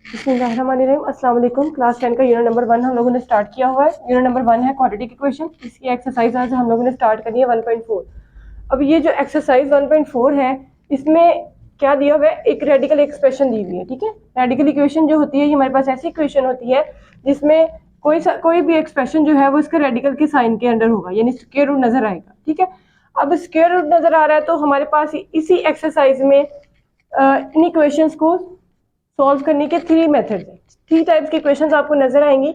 बिस्मिल्लाहिर्रहमानिर्रहीम। अस्सलाम वालेकुम। क्लास 10 का यूनिट नंबर 1 हम लोगों ने स्टार्ट किया हुआ है। यूनिट नंबर 1 है क्वाड्रेटिक इक्वेशन। इसकी एक्सरसाइज आज हम लोगों ने स्टार्ट करनी है 1.4। अब ये जो एक्सरसाइज 1.4 है इसमें क्या दिया हुआ है, एक रेडिकल एक्सप्रेशन दी हुई है। ठीक है, रेडिकल इक्वेशन जो होती है ये हमारे पास ऐसी इक्वेशन होती है जिसमें कोई भी एक्सप्रेशन जो है वो इसके रेडिकल के साइन के अंडर होगा, यानी स्क्वायर रूट नजर आएगा। ठीक है, अब स्क्वायर रूट नजर आ रहा है तो हमारे पास इसी एक्सरसाइज में इन इक्वेशंस को सॉल्व करने के 3 मेथड्स हैं। 3 टाइप्स की इक्वेशंस आपको नजर आएंगी।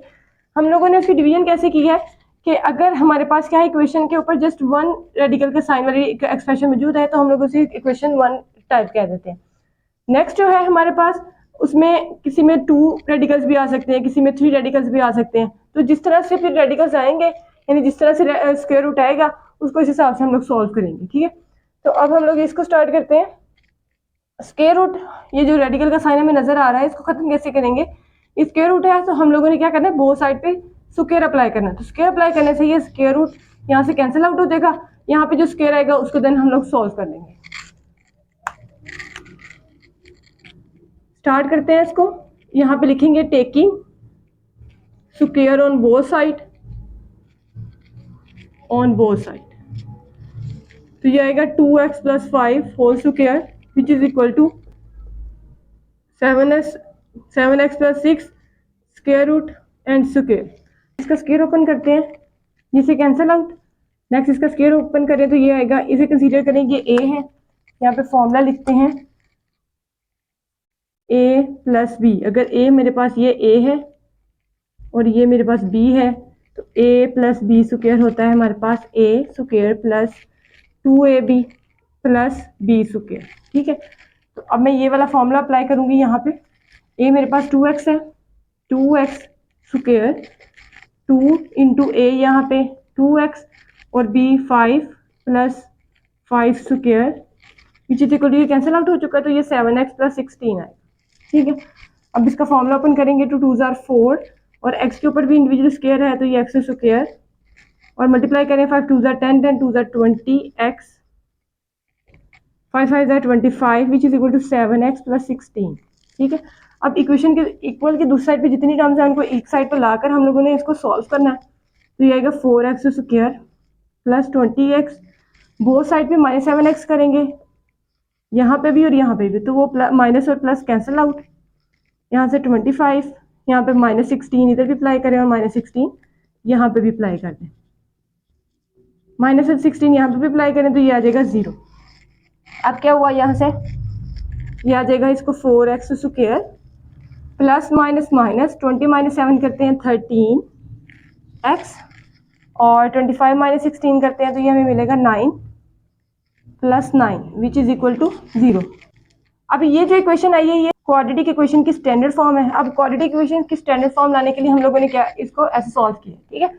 हम लोगों ने उसकी डिवीजन कैसे की है कि अगर हमारे पास क्या है, इक्वेशन के ऊपर जस्ट वन रेडिकल का साइन वाली एक्सप्रेशन मौजूद है तो हम लोग उसे इक्वेशन 1 टाइप कह देते हैं। नेक्स्ट जो है हमारे पास उसमें किसी में 2 रेडिकल्स भी आ सकते हैं, किसी में 3 रेडिकल्स भी आ सकते हैं। तो जिस तरह से फिर रेडिकल्स आएंगे, यानी जिस तरह से स्क्वायर रूट आएगा उसको इस हिसाब से हम लोग सॉल्व करेंगे। ठीक है, तो अब हम लोग इसको स्टार्ट करते हैं। स्क्वायर रूट, ये जो रेडिकल का साइन हमें नजर आ रहा है इसको खत्म कैसे करेंगे। स्क्वायर रूट है तो हम लोगों ने क्या करना है, बोथ साइड पे स्क्वायर अप्लाई करना है। तो स्क्वायर अप्लाई करने से ये स्क्वायर रूट यहाँ से कैंसिल आउट हो जाएगा। यहाँ पे जो स्क्वायर आएगा उसको देन हम लोग सॉल्व कर लेंगे। स्टार्ट करते हैं इसको। यहाँ पे लिखेंगे taking square on both side, तो ये आएगा 2x + 5 whole square which is equal to 7x + 6 square root and square. इसका स्क्वायर ओपन करते हैं, जिसे कैंसिल आउट। नेक्स्ट इसका स्क्वायर ओपन करें तो ये आएगा, इसे कंसीडर करें ये a है। यहाँ पे फॉर्मूला लिखते हैं a + b। अगर a मेरे पास ये a है और ये मेरे पास b है तो a + b स्क्वायर होता है हमारे पास a square plus 2ab + b square. ठीक है, तो अब मैं ये वाला फॉर्मूला अप्लाई करूंगी। यहाँ पे a मेरे पास 2x है, 2x स्क्वायर 2 इंटू a यहाँ पे 2x और b 5 + 5 square which is equal to, ये कैंसिल आउट हो चुका है तो ये 7x + 16 आएगा। ठीक है, अब इसका फॉर्मूला ओपन करेंगे तो 2 * 4 और x के ऊपर भी इंडिविजुअल स्क्वायर है तो ये x स्क्वायर और मल्टीप्लाई करें 5 * 2 = 10, 10 * 2 = 20x, 5 * 5 = 25 which is equal to 7x + 16। ठीक है, अब इक्वेशन के इक्वल की दूसरी साइड पे जितनी टर्म्स हैं उनको एक साइड पर लाकर हम लोगों ने इसको सॉल्व करना है। तो ये आएगा 4x square + 20x, both side पे -7x करेंगे यहाँ पे भी और यहाँ पे भी, तो वो माइनस और प्लस कैंसिल आउट। यहाँ से 25, यहाँ पे -16 इधर भी अप्लाई करें और -16 यहाँ पे भी अप्लाई कर दें, -16 यहाँ पे भी अप्लाई करें तो ये आ जाएगा 0। अब क्या हुआ, यहाँ से ये आ जाएगा, इसको 4x square plus minus minus 20 - 7 करते हैं 13x और 25 - 16 करते हैं तो ये हमें मिलेगा 9 + 9 विच इज इक्वल टू 0। अब ये जो इक्वेशन आई है ये क्वाड्रेटिक इक्वेशन की स्टैंडर्ड फॉर्म है। अब क्वाड्रेटिक इक्वेशन की स्टैंडर्ड फॉर्म लाने के लिए हम लोगों ने क्या, इसको ऐसे सॉल्व किया। ठीक है,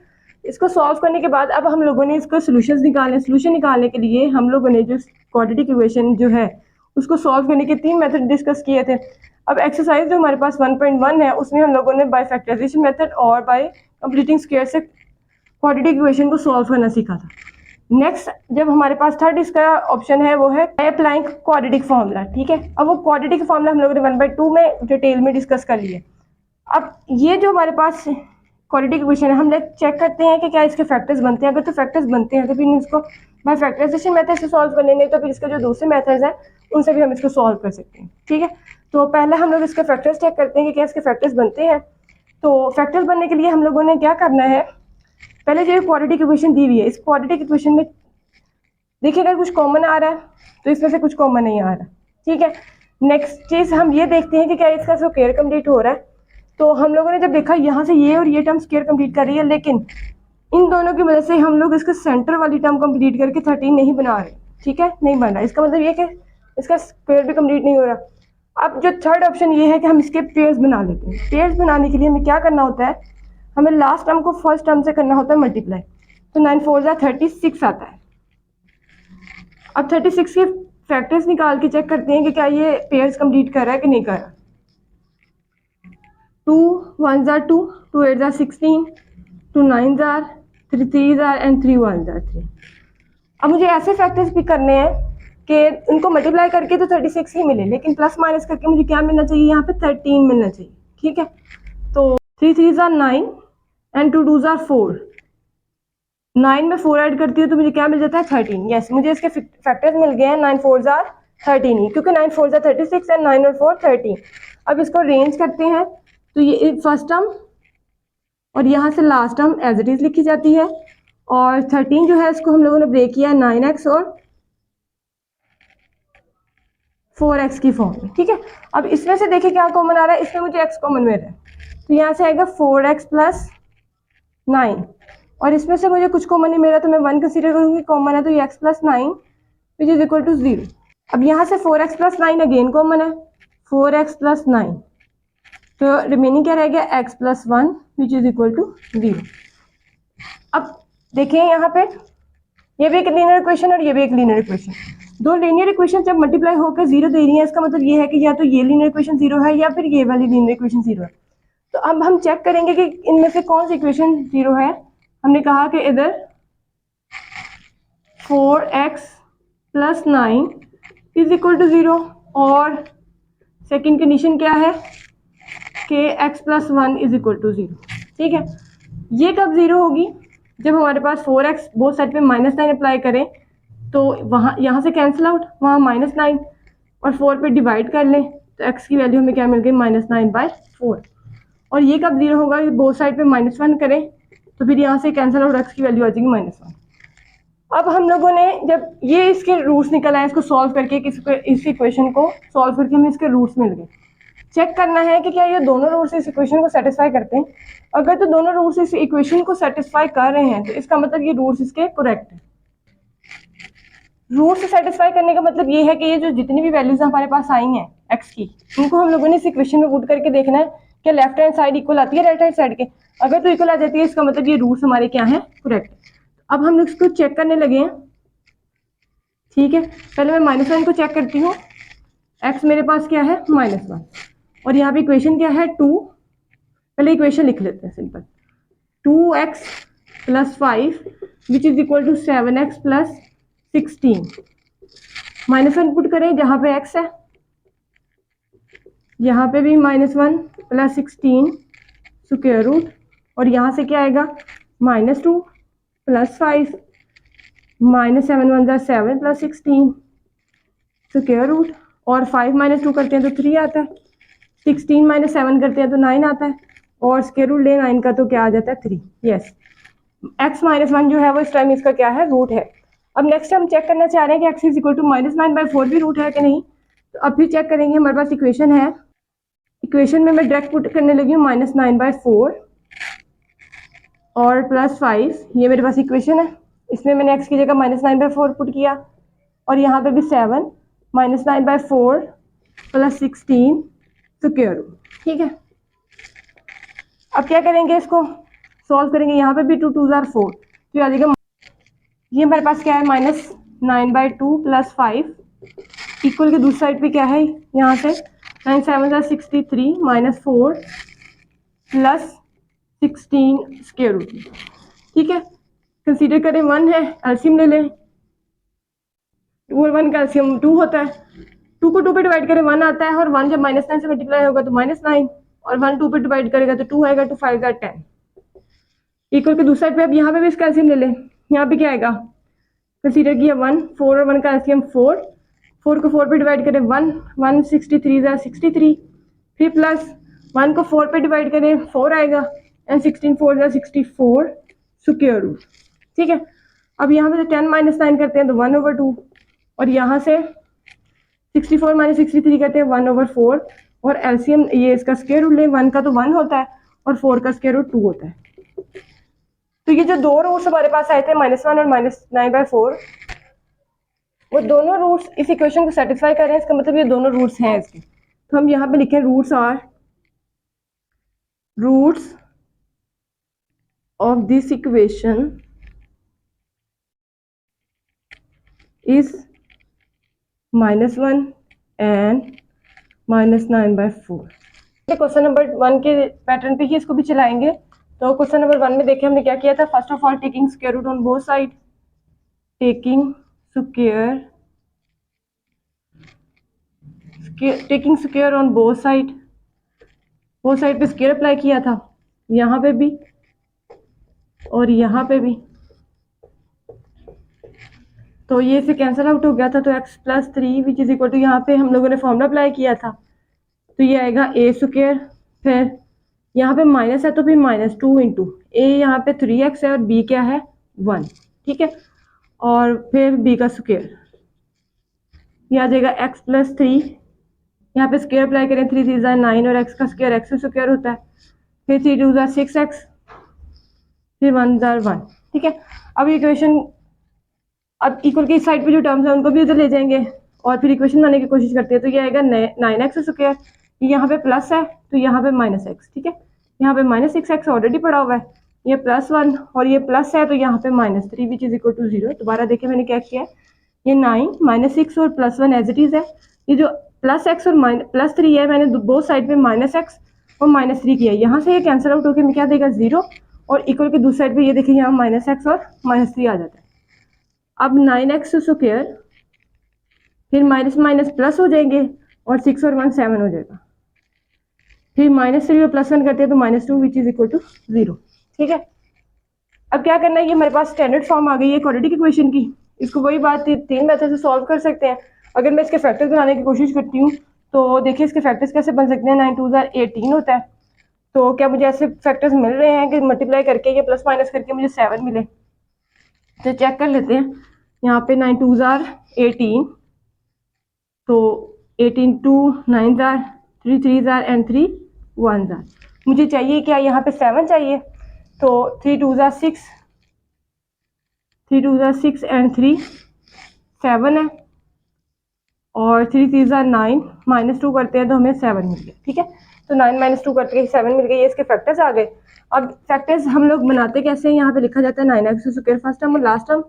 इसको सॉल्व करने के बाद अब हम लोगों ने इसको सोल्यूशन निकालने। सोल्यूशन निकालने के लिए हम लोगों ने जो क्वाड्रेटिक इक्वेशन जो है उसको सॉल्व करने के 3 मेथड डिस्कस किए थे। अब एक्सरसाइज जो हमारे पास 1.1 है उसमें हम लोगों ने बाय फैक्टराइजेशन मेथड और बाय कंप्लीटिंग स्क्वायर से क्वाड्रेटिक इक्वेशन को सॉल्व करना सीखा था। नेक्स्ट जब हमारे पास थर्ड इसका ऑप्शन है वो है अप्लाइंग क्वाड्रेटिक फॉर्मूला। ठीक है, अब वो क्वाड्रेटिक फॉर्मूला हम लोगों ने 1/2 में डिटेल में डिस्कस कर लिया। अब ये जो हमारे पास क्वाड्रेटिक इक्वेशन है हम लोग चेक करते हैं कि क्या इसके फैक्टर्स बनते हैं। अगर तो फैक्टर्स बनते हैं तो फिर इसको बाय फैक्टराइजेशन मेथड से सॉल्व कर लेंगे, तो फिर इसके जो दूसरे मेथड्स हैं उनसे भी हम इसको सॉल्व कर सकते हैं। ठीक है, तो पहले हम लोग इसके फैक्टर्स चेक करते हैं कि क्या इसके फैक्टर्स बनते हैं। तो फैक्टर्स बनने के लिए हम लोगों ने क्या करना है, पहले जो क्वाड्रेटिक इक्वेशन दी हुई है इस क्वाड्रेटिक इक्वेशन में देखिए अगर कुछ कॉमन आ रहा है तो इसमें से कुछ कॉमन नहीं आ रहा। ठीक है, नेक्स्ट चीज़ हम ये देखते हैं कि क्या इसका स्क्वायर कंप्लीट हो रहा है। तो हम लोगों ने जब देखा यहाँ से ये और ये टर्म स्क्वायर कंप्लीट कर रही है, लेकिन इन दोनों की वजह से हम लोग इसका सेंटर वाली टर्म कंप्लीट करके 13 नहीं बना रहे। ठीक है, नहीं बन रहा, इसका मतलब ये कि इसका स्क्वायर भी कंप्लीट नहीं हो रहा। अब जो थर्ड ऑप्शन ये है कि हम इसके पेयर्स बना लेते हैं। पेयर्स बनाने के लिए हमें क्या करना होता है, हमें लास्ट टर्म को फर्स्ट टर्म से करना होता है मल्टीप्लाई। तो 9 × 4 = 36 आता है। अब 36 के फैक्टर्स निकाल के चेक करते हैं कि क्या ये पेयर्स कंप्लीट कर रहा है कि नहीं कर रहा। 2 × 1 = 2, 2 × 8 = 16, 2 × 9 = 3 × 3 = and 3 × 1 = 3। अब मुझे ऐसे फैक्टर्स भी करने हैं कि उनको मल्टीप्लाई करके तो 36 ही मिले, लेकिन प्लस माइनस करके मुझे क्या मिलना चाहिए, यहाँ पे 13 मिलना चाहिए। ठीक है, तो 3 3s are 9 and 2 2s are 4। 9 में 4 ऐड करती हूँ तो मुझे क्या मिल जाता है 13। यस, मुझे इसके फैक्टर्स मिल गए हैं। 9 4s are 13 ही, क्योंकि 9 4s are 36 एंड 9 और 4 13। अब इसको रेंज करते हैं तो ये फर्स्ट टर्म और यहाँ से last term as it is लिखी जाती है, और 13 जो है इसको हम लोगों ने ब्रेक किया 9x और 4x की फॉर्म में। ठीक है, अब इसमें से देखिए क्या कॉमन आ रहा है, इसमें मुझे x कॉमन मिल रहा है, तो यहाँ से आएगा 4x प्लस 9, और इसमें से मुझे कुछ कॉमन नहीं मिला तो मैं 1 कंसीडर करूँगी कॉमन है, तो ये x plus 9 which is equal to 0। अब यहाँ से 4x प्लस 9 अगेन कॉमन है, 4x प्लस 9, तो रिमेनिंग क्या रह गया x plus 1 which is equal to 0। अब देखिए यहाँ पे ये भी एक लीनियर इक्वेशन और ये भी एक लीनियर इक्वेशन। दो लीनियर इक्वेशन जब मल्टीप्लाई होकर 0 दे रही है, इसका मतलब ये है कि या तो ये लीनियर इक्वेशन 0 है या फिर ये वाली लीनियर इक्वेशन 0 है। तो अब हम चेक करेंगे कि इनमें से कौन सी इक्वेशन 0 है। हमने कहा कि इधर 4x plus 9 is equal to 0, और सेकेंड कंडीशन क्या है कि x plus 1 is equal to 0। ठीक है, ये कब 0 होगी, जब हमारे पास 4x बोथ साइड पे -9 अप्लाई करें तो वहाँ यहाँ से कैंसिल आउट, वहाँ -9 और 4 पे डिवाइड कर लें तो x की वैल्यू हमें क्या मिल गई -9/4। और ये कब 0 होगा, बोथ साइड पे -1 करें तो फिर यहाँ से कैंसिल आउट x की वैल्यू आ जाएगी -1। अब हम लोगों ने जब ये इसके रूट्स निकल आए, इसको सॉल्व करके इस इक्वेशन को सॉल्व करके हमें इसके रूट्स मिल गए। चेक करना है कि क्या ये दोनों रूट्स इस इक्वेशन को सेटिस्फाई करते हैं। अगर तो दोनों रूट्स इस इक्वेशन को सेटिस्फाई कर रहे हैं तो इसका मतलब ये रूट्स इसके करेक्ट है। रूट्स सेटिस्फाई करने का मतलब ये है कि ये जो जितनी भी वैल्यूज हमारे पास आई हैं एक्स की, उनको हम लोगों ने इस इक्वेशन में पुट करके देखना है कि लेफ्ट हैंड साइड इक्वल आती है राइट हैंड साइड के। अगर तो इक्वल आ जाती है इसका मतलब ये रूट्स हमारे क्या है, करेक्ट। अब हम लोग इसको चेक करने लगे हैं। ठीक है, पहले मैं -1 को चेक करती हूँ। एक्स मेरे पास क्या है -1, और यहाँ पे इक्वेशन क्या है 2। पहले इक्वेशन लिख लेते हैं simple, 2x plus 5 which is equal to 7x plus 16। -1 put करें जहाँ पे x है, यहाँ पे भी -1 प्लस 16 स्क्वायर रूट, और यहाँ से क्या आएगा -2 प्लस 5 -7 1 7 प्लस 16 स्क्वायर रूट, और 5 -2 करते हैं तो 3 आता है, 16 -7 करते हैं तो 9 आता है, और स्क्वायर रूट ले 9 का तो क्या आ जाता है 3। यस, x -1 जो है वो इस टाइम इसका क्या है, रूट है। अब नेक्स्ट हम चेक करना चाह रहे हैं कि x इज इक्वल टू -9/4 भी रूट है कि नहीं। तो अब भी चेक करेंगे, हमारे पास इक्वेशन है, इक्वेशन में मैं डायरेक्ट पुट करने लगी हूँ -9/4 और प्लस 5। ये मेरे पास इक्वेशन है, इसमें मैंने x की जगह -9/4 पुट किया, और यहाँ पे भी 7 -9/4 प्लस 16 स्क्वायर रूट। ठीक है, अब क्या करेंगे, इसको सॉल्व करेंगे। यहाँ पे भी 2 2s are 4, तो आ जाएगा, ये हमारे पास क्या है -9/2 प्लस 5 इक्वल के दूसरी साइड पे क्या है, यहाँ से 9 7 are 63 -4 प्लस 16 स्क्वायर रूट। ठीक है, कंसीडर करें 1 है, एलसीएम ले लें। 2 और 1 का एलसीएम 2 होता है, 2 को 2 पे डिवाइड करें 1 आता है, और 1 जब -9 से मल्टीप्लाई होगा तो -9, और 1 2 पे डिवाइड करेगा तो 2 आएगा, 2 5 10 इक्वल के दूसरी साइड पे। अब यहाँ पे भी इसका एलसीएम ले लें, यहाँ पे क्या आएगा, कंसीडर किया 1, 4 और 1 का एलसीएम 4, 4 को 4 पे डिवाइड करें 1 1 63 63, फिर प्लस 1 को 4 पे डिवाइड करें 4 आएगा, एंड 16 4 64 स्क्वायर रूट। ठीक है, अब यहाँ पे 10 -9 करते हैं तो 1/2, और यहाँ से 64 -63 करते हैं 1/4, और एलसीएम ये इसका स्क्वायर रूट ले, 1 का तो 1 होता है और 4 का स्क्वायर रूट 2 होता है। तो ये जो दो रूट्स हमारे पास आए थे -1 और -9/4, वो दोनों रूट्स इस इक्वेशन को सेटिस्फाई कर रहे हैं। इसका मतलब ये दोनों रूट्स हैं इसके, तो हम यहाँ पे लिखें roots of this equation is -1 and -9/4। Question number 1 के पैटर्न पे ही इसको भी चलाएंगे। तो क्वेश्चन नंबर 1 में देखिए हमने क्या किया था, first of all taking square root on both side, taking square on both side वो साइड पे स्क्वायर अप्लाई किया था, यहाँ पे भी और यहाँ पे भी, तो ये से कैंसिल आउट हो गया था। तो x plus 3 which is equal to, यहाँ पे हम लोगों ने फॉर्मूला अप्लाई किया था, तो ये आएगा a स्क्वायर, फिर यहाँ पे माइनस है तो फिर -2 इंटू a, यहाँ पे 3x है और b क्या है 1, ठीक है, और फिर b का स्क्वायर, ये आ जाएगा x प्लस 3, यहाँ पे स्क्वायर अप्लाई करें, 3 3 9 और x का स्क्वायर x स्क्वायर होता है, फिर 3 2 6x, फिर 1 1, ठीक है। अब इक्वेशन, अब इक्वल की साइड पे जो टर्म्स है उनको भी उधर ले जाएंगे और फिर इक्वेशन बनाने की कोशिश करते हैं। तो ये आएगा 9x स्क्वायर, यहाँ पे प्लस है तो यहाँ पे -x, ठीक है, यहाँ पे -6x ऑलरेडी पड़ा हुआ है, ये +1 और ये प्लस है तो यहाँ पे -3 विच इज इक्वल टू 0। दोबारा देखिए मैंने क्या किया है, ये 9 -6 और +1 एज इट इज है, ये जो +x और +3 है मैंने बोथ साइड पे -x और -3 किया है, यहाँ से ये कैंसिल आउट होकर क्या देगा 0, और इक्वल के दूसरी साइड पे ये देखिए यहाँ -x और -3 आ जाता है। अब 9x स्क्वायर, फिर माइनस माइनस प्लस हो जाएंगे और 6 और 1 7 हो जाएगा, फिर -3 और +1 करते हैं तो -2 विच इज इक्वल टू 0, ठीक है। अब क्या करना है, ये हमारे पास स्टैंडर्ड फॉर्म आ गई है क्वाड्रेटिक इक्वेशन की, इसको वही बात 3 मेथड से सॉल्व कर सकते हैं। अगर मैं इसके फैक्टर्स बनाने की कोशिश करती हूँ तो देखिए इसके फैक्टर्स कैसे बन सकते हैं, 9 2 18 होता है, तो क्या मुझे ऐसे फैक्टर्स मिल रहे हैं कि मल्टीप्लाई करके या प्लस माइनस करके मुझे 7 मिले, तो चेक कर लेते हैं। यहाँ पे 9 2 18, तो 18 2 9 3 3 एंड 3 1 मुझे चाहिए क्या, यहाँ पे 7 चाहिए, तो 3 2 6, 3 2 6 एंड 3 7 है, और 3 3 9, -2 करते हैं तो हमें 7 मिल गया, ठीक है। तो 9 -2 करते 7 मिल गए, ये इसके फैक्टर्स आ गए। अब फैक्टर्स हम लोग बनाते कैसे हैं, यहाँ पे लिखा जाता है 9x स्क्वायर फर्स्ट टर्म और last term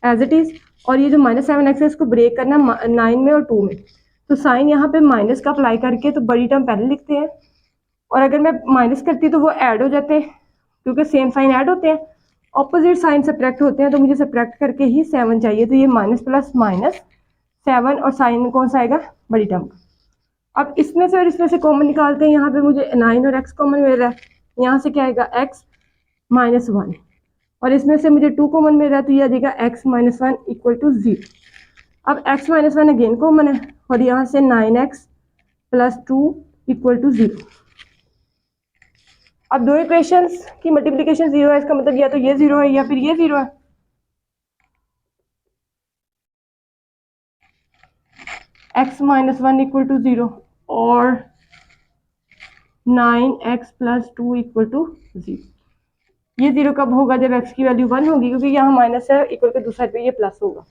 as it is, और ये जो -7x है इसको ब्रेक करना 9 में और 2 में, तो साइन यहाँ पे माइनस का अप्लाई करके तो बड़ी टर्म पहले लिखते हैं, और अगर मैं माइनस करती तो वो ऐड हो जाते हैं क्योंकि सेम साइन ऐड होते हैं, ऑपोजिट साइन सब्ट्रैक्ट होते हैं, तो मुझे सब्ट्रैक्ट करके ही 7 चाहिए, तो ये माइनस प्लस -7 और साइन कौन सा आएगा बड़ी टर्म का। अब इसमें से और इसमें से कॉमन निकालते हैं, यहाँ पे मुझे 9 और x कॉमन मिल रहा है, यहाँ से क्या आएगा x -1, और इसमें से मुझे 2 कॉमन मिल रहा है तो ये आ जाएगा x -1 इक्वल टू 0। अब x -1 अगेन कॉमन है और यहाँ से 9x + 2 इक्वल टू 0। अब दो इक्वेशंस की मल्टीप्लिकेशन 0 है, इसका मतलब या तो ये 0 है या फिर ये 0 है। x -1 इक्वल टू 0 और 9x + 2 इक्वल टू 0। ये 0 कब होगा, जब x की वैल्यू 1 होगी, क्योंकि यहाँ माइनस है, इक्वल के दूसरी साइड पे ये प्लस होगा।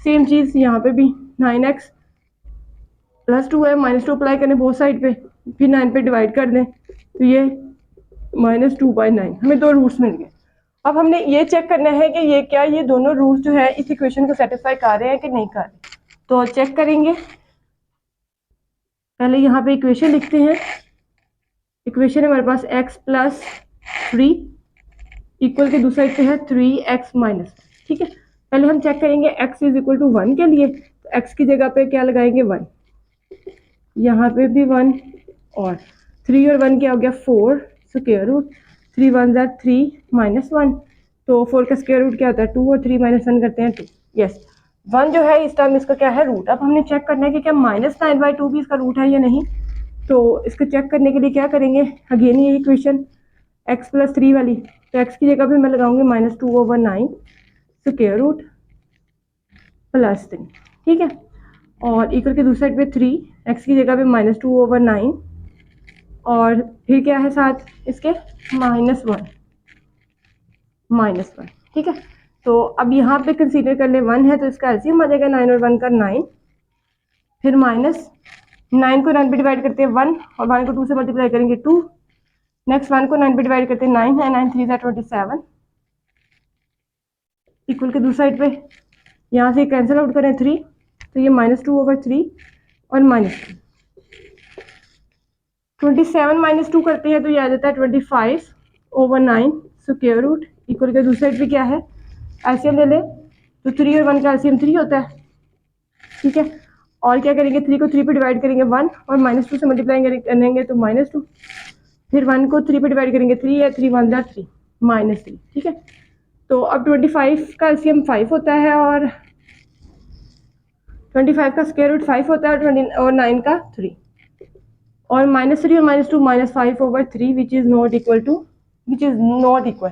सेम चीज़ यहाँ पे भी 9x + 2 है, -2 अप्लाई करें बोथ साइड पे, फिर 9 पे डिवाइड कर दें तो ये -2/9, हमें दो रूट्स मिल गए। अब हमने ये चेक करना है कि ये क्या, ये दोनों रूट्स जो है इस इक्वेशन को सेटिस्फाई कर रहे हैं कि नहीं कर रहे, तो चेक करेंगे। पहले यहाँ पे इक्वेशन लिखते हैं, इक्वेशन है हमारे पास x + 3 इक्वल के दूसरी साइड पे है 3x-, ठीक है। पहले हम चेक करेंगे x = 1 के लिए, तो x की जगह पे क्या लगाएंगे 1, यहाँ पे भी 1, और 3 और 1 क्या हो गया 4 स्क्वायर रूट, 3 1 3 -1, तो 4 का स्क्वायर रूट क्या होता है 2, और 3 -1 करते हैं 2, यस 1 जो है इस टाइम इसका क्या है रूट। अब हमने चेक करना है कि क्या -9/2 भी इसका रूट है या नहीं, तो इसको चेक करने के लिए क्या करेंगे, अगेन ये इक्वेशन x + 3 वाली, तो x की जगह पे मैं लगाऊंगी -2/9 स्क्वायर रूट + 3, ठीक है, और इक्वल के दूसरी साइड पे 3, x की जगह पे -2/9, और फिर क्या है साथ इसके -1, ठीक है। तो अब यहाँ पे कंसीडर कर ले 1 है तो इसका एलसीएम आ जाएगा 9 और 1 का 9, फिर -9 को 9 पे डिवाइड करते हैं 1, और 1 को 2 से मल्टीप्लाई करेंगे 2, नेक्स्ट 1 को 9 पे डिवाइड करते हैं 9 है, 9 3 27, इक्वल के दूसरी साइड पे यहाँ से कैंसिल आउट करें 3, तो ये -2/3 और -27 -2 करते हैं तो ये आ जाता है 25/9 स्क्वायर रूट, इक्वल के दूसरी साइड पे क्या है एलसीएम ले ले, तो 3 और 1 का एलसीएम 3 होता है, ठीक है, और क्या करेंगे, 3 को 3 पे डिवाइड करेंगे 1, और -2 से मल्टीप्लाई करेंगे तो -2, फिर 1 को 3 पे डिवाइड करेंगे 3 है, 3 1 3 -3। ठीक है, तो अब 25 का एलसीएम 5 होता है, और 25 का स्क्वायर रूट 5 होता है, और 9 का 3, और -3 और -2 -5/3 विच इज नॉट इक्वल।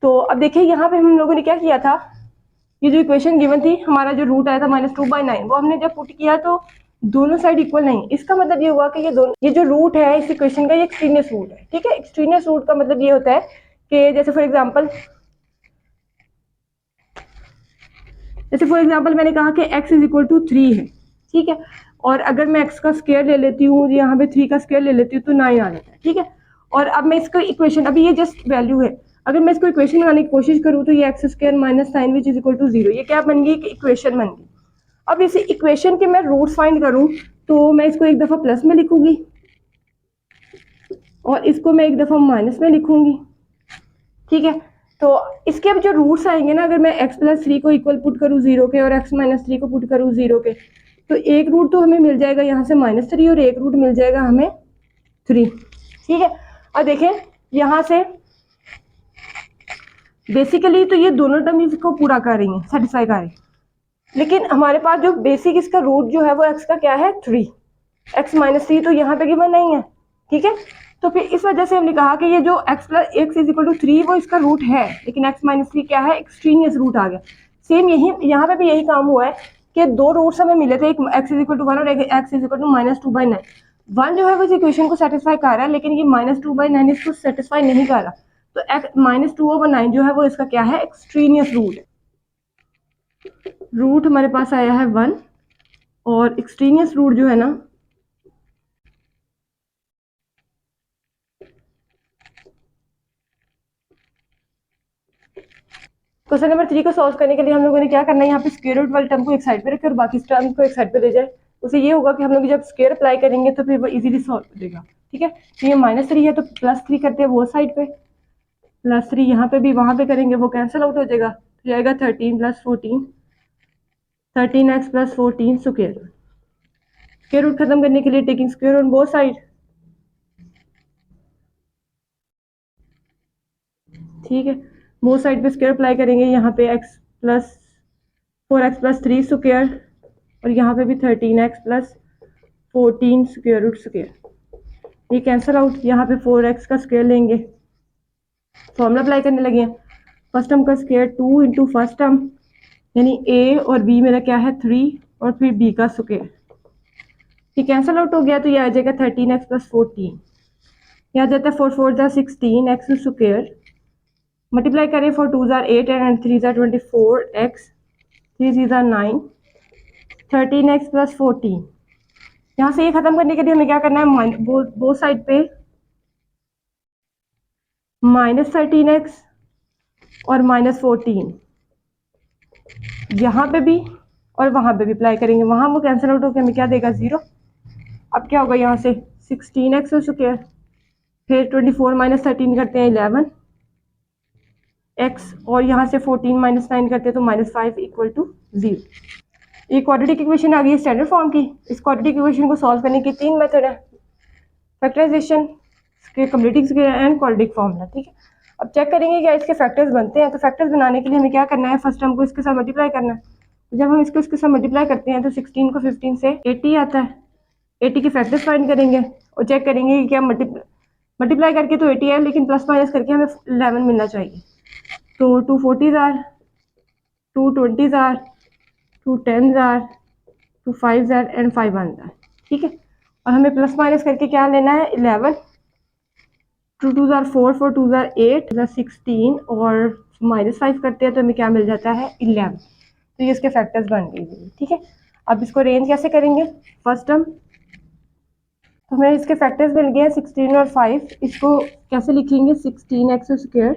तो अब देखिए यहाँ पे हम लोगों ने क्या किया था, ये जो इक्वेशन गिवन थी, हमारा जो रूट आया था -2/9, वो हमने जब पुट किया तो दोनों साइड इक्वल नहीं। इसका मतलब ये हुआ कि ये जो रूट है इस इक्वेशन का, ये एक्सट्रीनियस रूट है। ठीक है, एक्सट्रीनियस रूट का मतलब ये होता है कि जैसे फॉर एग्जांपल मैंने कहा कि x इज इक्वल टू 3 है। ठीक है, और अगर मैं x का स्क्वायर ले लेती हूँ, यहाँ पे 3 का स्क्वायर ले लेती हूँ तो 9 आ जाता है। ठीक है, और अब मैं इसको इक्वेशन, अभी ये जस्ट वैल्यू है, अगर मैं इसको इक्वेशन बनाने की कोशिश करूँ तो ये x square minus 9 which is equal to 0, ये क्या बन गई, इक्वेशन बन गई। अब इस इक्वेशन के मैं रूट फाइंड करूँ तो मैं इसको एक दफ़ा प्लस में लिखूंगी, और इसको मैं एक दफ़ा माइनस में लिखूंगी। ठीक है, तो इसके अब जो रूट्स आएंगे ना, अगर मैं x+3 को इक्वल पुट करूँ 0 के, और x-3 को पुट करूँ 0 के, तो एक रूट तो हमें मिल जाएगा यहाँ से -3, और एक रूट मिल जाएगा हमें 3। ठीक है, अब देखें यहाँ से बेसिकली तो ये दोनों टर्म इसको पूरा कर रही हैं, सेटिस्फाई कर रही हैं, लेकिन हमारे पास जो बेसिक इसका रूट जो है वो x का क्या है, 3, x-3 तो यहाँ पे गिवन नहीं है। ठीक है, तो फिर इस वजह से हमने कहा कि ये जो x इज इक्वल टू 3 वो इसका रूट है, लेकिन x-3 क्या है, एक्सट्रीनियस रूट आ गया। सेम यही यहाँ पे भी यही काम हुआ है कि दो रूट्स हमें मिले थे, एक x इज इक्वल टू 1 और एक x इज इक्वल टू -2/9। 1 जो है वो इस इक्वेशन को सेटिस्फाई कर रहा है, लेकिन ये -2/9 इसको सेटिस्फाई नहीं कर रहा, तो -2/9 जो है वो इसका क्या है, एक्सट्रीनियस रूट है। रूट हमारे पास आया है 1, और एक्सट्रीनियस रूट जो है ना, क्वेश्चन नंबर 3 को सॉल्व करने के लिए हम लोगों ने क्या करना है, यहाँ पे स्क्वायर रूट वाले टर्म को एक साइड पे रखे और बाकी टर्म को एक साइड पे ले जाए। उसे ये होगा कि हम लोग जब स्क्वायर अप्लाई करेंगे तो फिर वो इजीली सॉल्व हो जाएगा। ठीक है, तो ये -3 है तो +3 करते हैं वो साइड पे, +3 यहाँ पे भी, वहाँ पे करेंगे वो कैंसिल आउट हो जाएगा, तो जाएगा 13 + 14, 13x + 14 स्क्वायर रूट खत्म करने के लिए taking square on both side. ठीक है, बोथ साइड पे स्क्वायर अप्लाई करेंगे, यहाँ पे4x + 3 स्क्वायर, और यहाँ पे भी 13x + 14 स्क्वायर रूट स्क्वायर, ये कैंसिल आउट। यहाँ पे 4x का स्क्वायर लेंगे, फॉर्मूला अप्लाई करने लगे हैं, फर्स्ट टर्म का स्क्वायर 2 इंटू फर्स्ट टर्म, यानी a और b मेरा क्या है 3, और फिर b का स्क्वायर, ये कैंसिल आउट हो गया, तो ये आ जाएगा 13x + 14, यहाँ जाता है 4 4 16x स्क्वायर, मल्टीप्लाई करें 4 2 8 एंड 3 24, x 3 3 9, 13x + 14। यहाँ से ये खत्म करने के लिए हमें क्या करना है, बोथ साइड पे -13x और -14, यहाँ पे भी और वहाँ पे भी अप्लाई करेंगे, वहाँ वो कैंसिल आउट होकर हमें क्या देगा, 0। अब क्या होगा, यहाँ से 16x स्क्वायर, फिर 24 - 13 करते हैं 11x, और यहाँ से 14 - 9 करते हैं तो -5 = 0। ये क्वाड्रेटिक इक्वेशन आ गई है स्टैंडर्ड फॉर्म की। इस क्वाड्रेटिक इक्वेशन को सॉल्व करने की 3 मेथड है, factorisation, completing square and quadratic formula. ठीक है, अब चेक करेंगे क्या इसके फैक्टर्स बनते हैं। तो फैक्टर्स बनाने के लिए हमें क्या करना है, फर्स्ट टर्म को इसके साथ मल्टीप्लाई करना है। जब हम इसको इसके साथ मल्टीप्लाई करते हैं तो 16 को 15 से 80 आता है, 80 के फैक्टर्स फाइंड करेंगे और चेक करेंगे कि क्या मल्टीप्लाई करके तो 80 है, लेकिन प्लस माइनस करके हमें 11 मिलना चाहिए। तो 2 40s are, 2 20s are, 2 10s are, 2 5s are and 5 1s are. ठीक है, और हमें प्लस माइनस करके क्या लेना है, 11, 2 2s आर 4, 4 2s आर 8, 16, और -5 करते हैं तो हमें क्या मिल जाता है, 11। तो ये इसके फैक्टर्स बन गए। ठीक है, अब इसको अरेंज कैसे करेंगे, फर्स्ट टर्म, तो हमें इसके फैक्टर्स मिल गए हैं 16 और 5, इसको कैसे लिखेंगे, 16x स्क्वायर,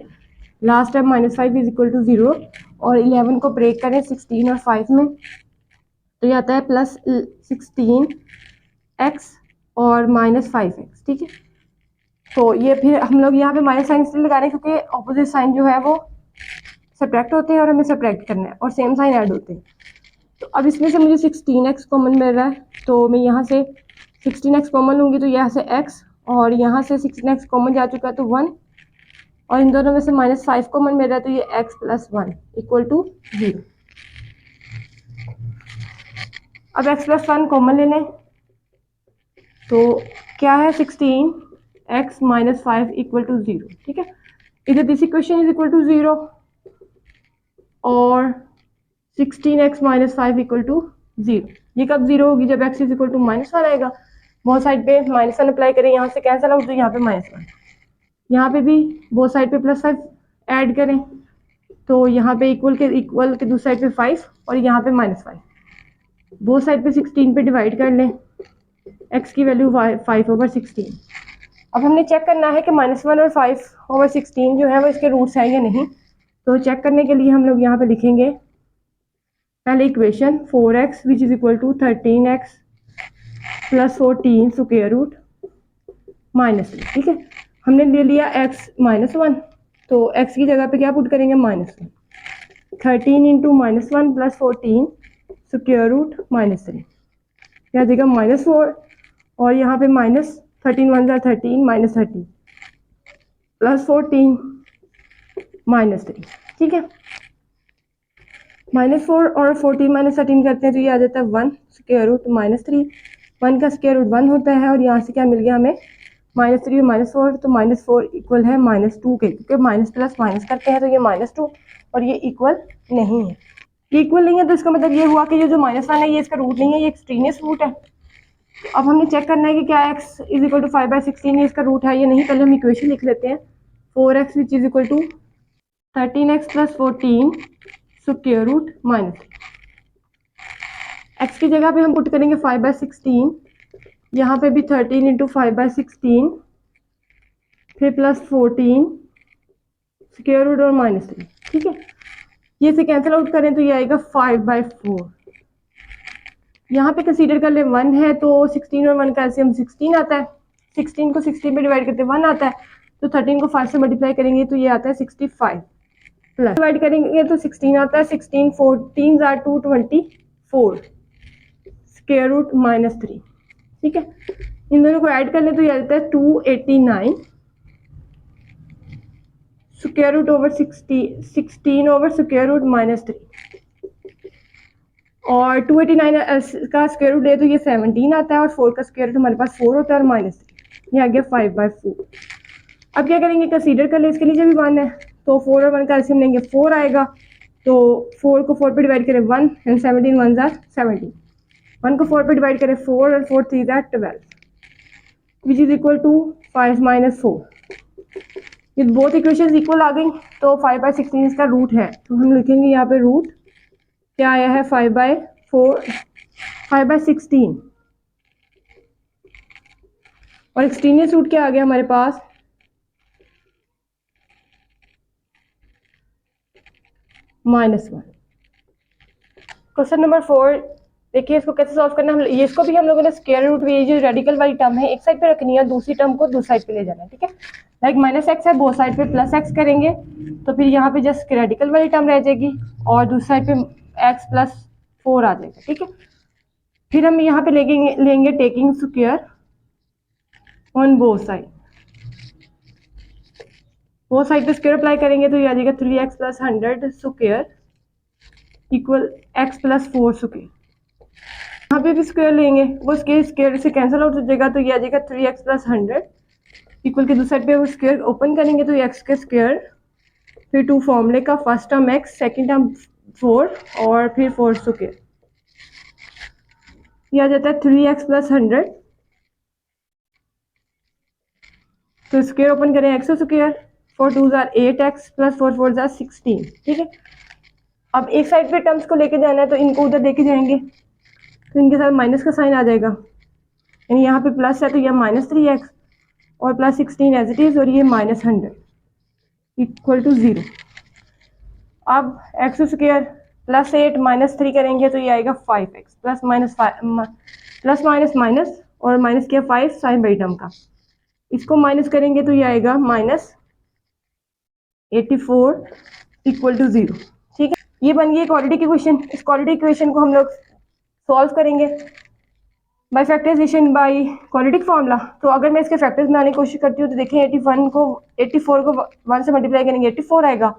लास्ट टाइम -5 = 0, और 11 को ब्रेक करें 16 और 5 में तो ये आता है +16x और -5x। ठीक है, तो ये फिर हम लोग यहाँ पे माइनस साइन इसलिए लगा रहे हैं क्योंकि ऑपोजिट साइन जो है वो सब्ट्रैक्ट होते हैं और हमें सब्ट्रैक्ट करना है, और सेम साइन ऐड होते हैं। तो अब इसमें से मुझे 16x कॉमन मिल रहा है, तो मैं यहाँ से 16x कॉमन लूँगी तो यहाँ से x, और यहाँ से 16x कॉमन जा चुका है तो 1, और इन दोनों में से -5 कॉमन मिल रहा है तो ये x + 1 = 0। अब x + 1 कॉमन ले लें तो क्या है 16x - 5 = 0। ठीक है, इधर this equation is equal to 0 और 16x - 5 = 0। ये कब 0 होगी? जब x = -1 आएगा। बहुत साइड पे -1 अप्लाई करें, यहाँ से कैंसिल आउट, तो यहाँ पे -1, यहाँ पे भी बहुत साइड पे +5 ऐड करें तो यहाँ पे इक्वल के दूसरी साइड पे 5 और यहाँ पे -5, बहुत साइड पे 16 पे डिवाइड कर लें, x की वैल्यू 5/16। अब हमने चेक करना है कि -1 और 5/16 जो है वो इसके रूट्स हैं या नहीं। तो चेक करने के लिए हम लोग यहाँ पे लिखेंगे पहले equation 4x which is equal to 13x + 14 square root -3। ठीक है, हमने ले लिया x -1, तो x की जगह पे क्या पुट करेंगे? -1। 13 × -1 + 14 स्क्वायर रूट -3, क्या देगा? -4, और यहाँ पे -13 × 1 = 13 -13 + 14 -3। ठीक है, -4 और 14 - 13 करते हैं तो ये आ जाता है 1 स्क्वायर रूट -3। 1 का स्क्वायर रूट 1 होता है, और यहाँ से क्या मिल गया हमें? -3 और -4, तो -4 इक्वल है -2 के, क्योंकि माइनस प्लस माइनस करते हैं तो ये -2, और ये इक्वल नहीं है। ये इक्वल नहीं है तो इसका मतलब ये हुआ कि ये जो -1 है ये इसका रूट नहीं है, ये एक्सट्रीनियस रूट है। अब हमने चेक करना है कि क्या x = 5/16 ये इसका रूट है या नहीं। पहले हम इक्वेशन लिख लेते हैं 4x which is equal to 13x + 14 square root -3। x की जगह पे हम पुट करेंगे 5/16, यहाँ पे भी 13 × 5/16 फिर +14 स्क्वायर रूट और -3। ठीक है, ये से कैंसिल आउट करें तो ये आएगा 5/4। यहाँ पे कंसीडर कर ले 1 है तो 16 और 1 का एलसीएम 16 आता है, 16 को 16 पे डिवाइड करते 1 आता है, तो 13 को 5 से मल्टीप्लाई करेंगे तो ये आता है 65, प्लस डिवाइड करेंगे तो 16 आता है, 16 14 = 224 स्क्वायर रूट -3। ठीक है, इन दोनों को ऐड कर ले तो ये आता है 289 square root over 16 over square root -3, और 289 का स्क्वायर रूट है तो ये 17 आता है, और 4 का स्क्वायर रूट हमारे पास 4 होता है और -3, ये आ गया 5/4। अब क्या करेंगे? कंसीडर कर ले, इसके नीचे भी 1 है तो 4 और 1 का एलसीएम लेंगे, 4 आएगा, तो 4 को 4 पे डिवाइड करें 1 एंड 17 1 = 17, 1 को 4 पे डिवाइड करें 4 और 4 3 = 12 विच इज इक्वल टू 5 - 4। ये बोथ इक्वेशंस इक्वल आ गई, तो 5/16 इसका रूट है, तो हम लिखेंगे यहाँ पे रूट क्या आया है? 5/16, और एक्सट्रीनियस रूट क्या आ गया हमारे पास? -1। क्वेश्चन नंबर 4 देखिए, इसको कैसे सॉल्व करना है। ये इसको भी हम लोगों ने स्क्वायर रूट, ये जो रेडिकल वाली टर्म है एक साइड पे रखनी है, दूसरी टर्म को दूसरी साइड पे ले जाना है। ठीक है, लाइक -x है, बोथ साइड पे +x करेंगे तो फिर यहाँ पे जस्ट रेडिकल वाली टर्म रह जाएगी और दूसरी साइड पे x + 4 आ जाएगा। ठीक है, फिर हम यहाँ पे लेंगे taking square on both side, both side पे स्क्वायर अप्लाई करेंगे तो ये आ जाएगा 3x + 100 square equal x + 4 square. यहाँ पे भी स्क्वायर लेंगे, वो स्क्वायर से कैंसिल आउट हो जाएगा तो ये आ जाएगा 3x + 100 इक्वल के दूसरी साइड पे वो स्क्वायर ओपन करेंगे तो x का स्क्वायर, फिर 2 फॉर्मूले का, first term x, second term 4 और फिर 4 स्क्वायर, ये आ जाता है 3x + 100, तो स्क्वायर ओपन करें x स्क्वायर, 4 2 = 8x + 4 4 = 16। ठीक है, अब एक साइड पे टर्म्स को लेके जाना है तो इनको उधर लेके जाएंगे तो इनके साथ माइनस का साइन आ जाएगा, यानी यहाँ पे प्लस है तो यह -3x और +16 एज इट इज, और ये -100 इक्वल टू 0। अब x स्क्वायर +8 -3 करेंगे तो ये आएगा 5x प्लस माइनस माइनस और माइनस किया 5 साइन बाई टर्म का, इसको माइनस करेंगे तो ये आएगा -84 इक्वल टू 0। ठीक है, ये बन गई क्वाड्रेटिक इक्वेशन। इस क्वाड्रेटिक इक्वेशन को हम लोग सॉल्व करेंगे by factorisation by quadratic formula. तो अगर मैं इसके फैक्टर्स बनाने की कोशिश करती हूँ तो देखें 84 को 1 से मल्टीप्लाई करेंगे 84 आएगा।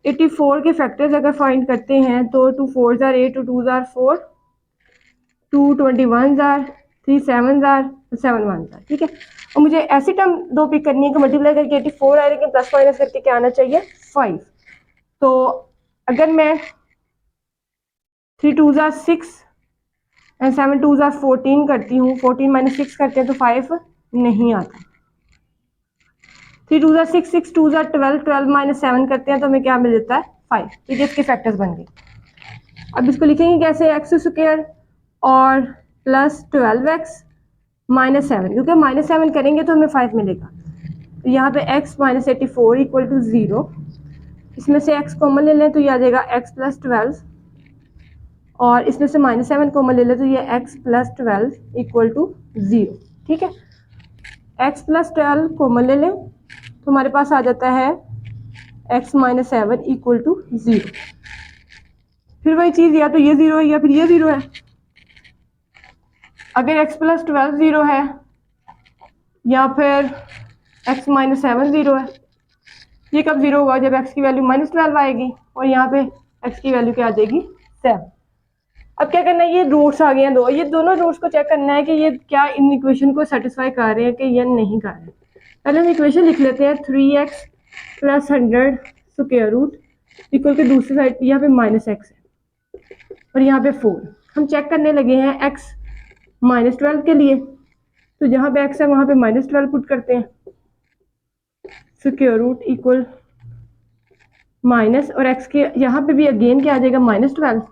84 के फैक्टर्स अगर फाइंड करते हैं तो 2 4 jar 8, 2 2 jar 4, 2 21 jar, 3 7 jar, 7 1 jar. ठीक है, और मुझे ऐसी टर्म दो पिक करनी है कि मल्टीप्लाई करके 84 आए लेकिन प्लस माइनस करके क्या आना चाहिए 5। तो अगर मैं 3 2 जार 6 एंड 7 2 जार 14 करती हूँ, 14 माइनस 6 करते हैं तो 5 नहीं आता। 3 2 जार 6, 6 2 जार 12, 12 माइनस 7 करते हैं तो हमें क्या मिल जाता है 5। ठीक है, इसके फैक्टर्स बन गए। अब इसको लिखेंगे कैसे, एक्स स्क्वायर और प्लस 12x माइनस 7, क्योंकि माइनस 7 करेंगे तो हमें 5 मिलेगा। तो यहाँ पे x माइनस 84 इक्वल टू 0, इसमें से x कॉमन ले लें तो ये आ जाएगा x प्लस 12, और इसमें से माइनस 7 कॉमन ले लें तो ये x प्लस 12 इक्वल टू 0। ठीक है, x प्लस 12 कॉमन ले लें तो हमारे पास आ जाता है x माइनस 7 इक्वल टू 0। फिर वही चीज़, या तो ये 0 है या फिर ये 0 है। अगर x प्लस 12 0 है या फिर x माइनस 7 0 है, ये कब 0 होगा, जब x की वैल्यू माइनस 12 आएगी और यहाँ पे x की वैल्यू क्या आ जाएगी 7। अब क्या करना है, ये रूट्स आ गए हैं दो, ये दोनों रूट्स को चेक करना है कि ये क्या इन इक्वेशन को सेटिस्फाई कर रहे हैं कि ये नहीं कर रहे। पहले हम इक्वेशन लिख लेते हैं, 3x plus 100 square root equal के दूसरी साइड यहाँ पे माइनस x है और यहाँ पे 4। हम चेक करने लगे हैं x माइनस 12 के लिए, तो जहाँ पे x है वहाँ पे माइनस 12 पुट करते हैं, स्क्वायर रूट इक्वल माइनस, और x के यहाँ पे भी अगेन क्या आ जाएगा माइनस 12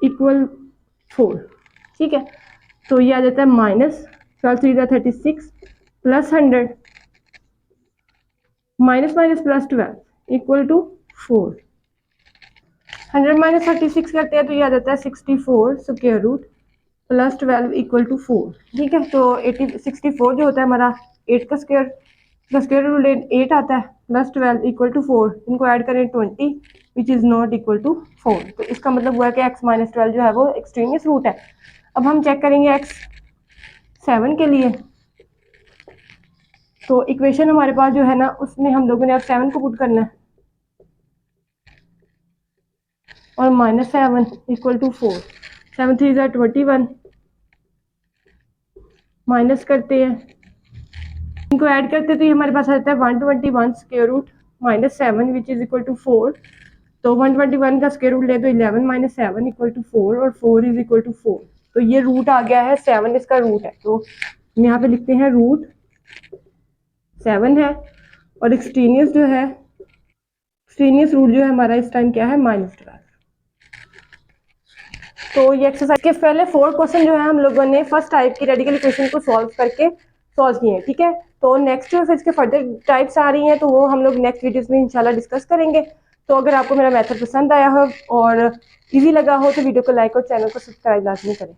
इक्वल 4। ठीक है, तो ये आ जाता है minus 12 3 36 plus 100 minus minus plus 12 equal to 4। 100 minus 36 करते हैं तो ये आ जाता है 64 square root plus 12 equal to 4। ठीक है, तो 64 जो होता है हमारा 8 का स्क्वायर रूट 8 आता है, प्लस 12 इक्वल टू 4, इनको ऐड करें 20 which is not equal to 4। तो इसका मतलब हुआ है कि x माइनस 12 जो है वो एक्सट्रीमियस रूट है। अब हम चेक करेंगे x 7 के लिए, तो इक्वेशन हमारे पास जो है ना उसमें हम लोगों ने अब 7 को पुट करना है और माइनस 7 इक्वल टू 4, 7 3 ज़ा 21 माइनस करते हैं, इनको ऐड करते तो ये हमारे पास आ जाता है 121 square root minus 7 which is equal to 4। तो 121 का स्क्वायर रूट ले तो 11 माइनस 7 इक्वल टू 4 और 4 इज इक्वल टू 4। तो ये रूट आ गया है 7, इसका रूट है। तो हम यहाँ पे लिखते हैं रूट 7 है, और एक्सट्रीनियस जो है, एक्सट्रीनियस रूट जो है हमारा इस टाइम क्या है माइनस 12। तो ये एक्सरसाइज के पहले 4 क्वेश्चन जो है हम लोगों ने फर्स्ट टाइप की रेडिकल इक्वेशन को सॉल्व करके सॉल्व किए हैं। ठीक है, तो नेक्स्ट जो फिर इसके फर्दर टाइप्स आ रही हैं तो वो हम लोग नेक्स्ट वीडियोस में इंशाल्लाह डिस्कस करेंगे। तो अगर आपको मेरा मेथड पसंद आया हो और इजी लगा हो तो वीडियो को लाइक और चैनल को सब्सक्राइब लाजमी करें।